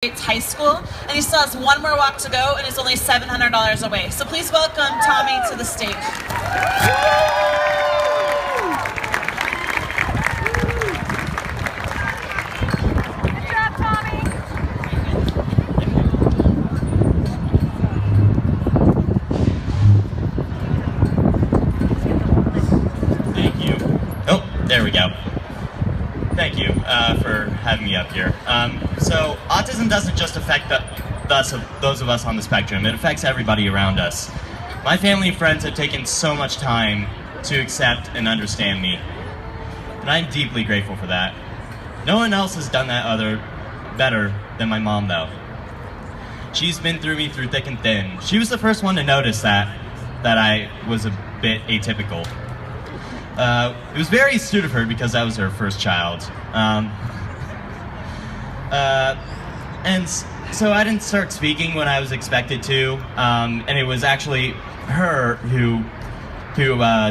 High School, and he still has one more walk to go and is only $700 away. So please welcome Tommy to the stage. Good job, Tommy. Thank you. Oh, there we go. Thank you for having me up here. So autism doesn't just affect those of us on the spectrum, it affects everybody around us. My family and friends have taken so much time to accept and understand me, and I'm deeply grateful for that. No one else has done that better than my mom, though. She's been through me through thick and thin. She was the first one to notice that I was a bit atypical. It was very astute of her because I was her first child. And so I didn't start speaking when I was expected to, and it was actually her who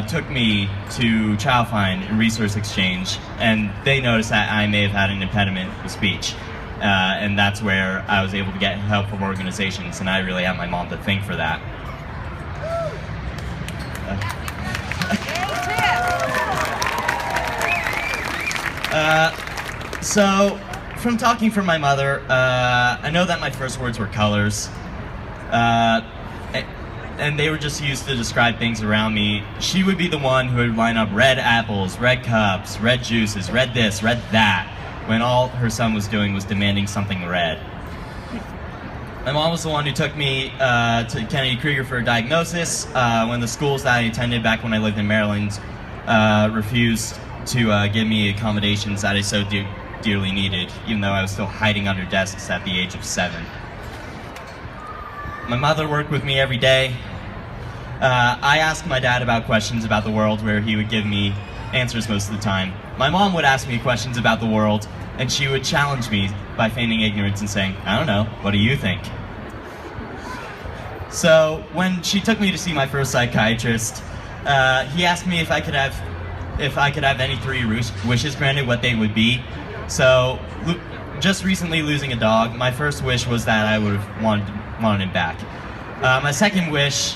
took me to Child Find and Resource Exchange, and they noticed that I may have had an impediment with speech. And that's where I was able to get help from organizations, and I really have my mom to thank for that. So, from talking from my mother, I know that my first words were colors, and they were just used to describe things around me. She would be the one who would line up red apples, red cups, red juices, red this, red that, when all her son was doing was demanding something red. My mom was the one who took me to Kennedy Krieger for a diagnosis when the schools that I attended back when I lived in Maryland refused to give me accommodations that I so dearly needed, even though I was still hiding under desks at the age of 7. My mother worked with me every day. I asked my dad about questions about the world where he would give me answers most of the time. My mom would ask me questions about the world, and she would challenge me by feigning ignorance and saying, "I don't know, what do you think?" So when she took me to see my first psychiatrist, he asked me if I could have any 3 wishes granted, what they would be. So, just recently losing a dog, my first wish was that I would have wanted him back. My second wish,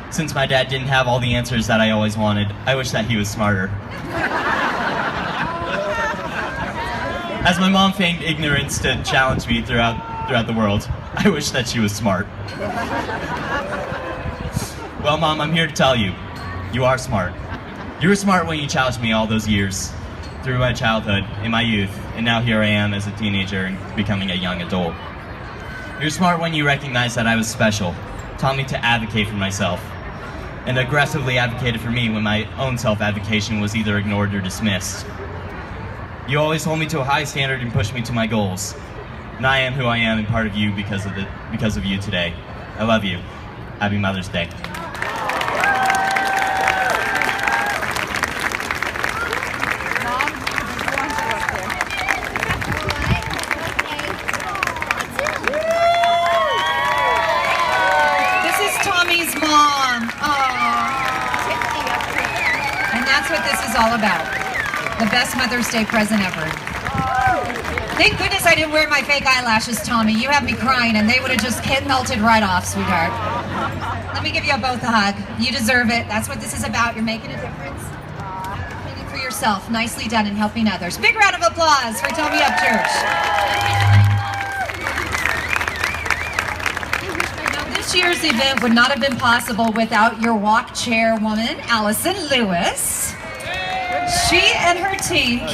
since my dad didn't have all the answers that I always wanted, I wish that he was smarter. As my mom feigned ignorance to challenge me throughout the world, I wish that she was smart. Well, Mom, I'm here to tell you, you are smart. You were smart when you challenged me all those years, through my childhood, in my youth, and now here I am as a teenager and becoming a young adult. You're smart when you recognized that I was special, taught me to advocate for myself, and aggressively advocated for me when my own self-advocation was either ignored or dismissed. You always hold me to a high standard and push me to my goals, and I am who I am and part of you because of you today. I love you. Happy Mother's Day. That's what this is all about. The best Mother's Day present ever. Thank goodness I didn't wear my fake eyelashes, Tommy. You have me crying and they would have just melted right off, sweetheart. Let me give you both a hug. You deserve it. That's what this is about. You're making a difference. Making it for yourself. Nicely done in helping others. Big round of applause for Tommy Upchurch. This year's event would not have been possible without your walk chair woman, Allison Lewis. She and her team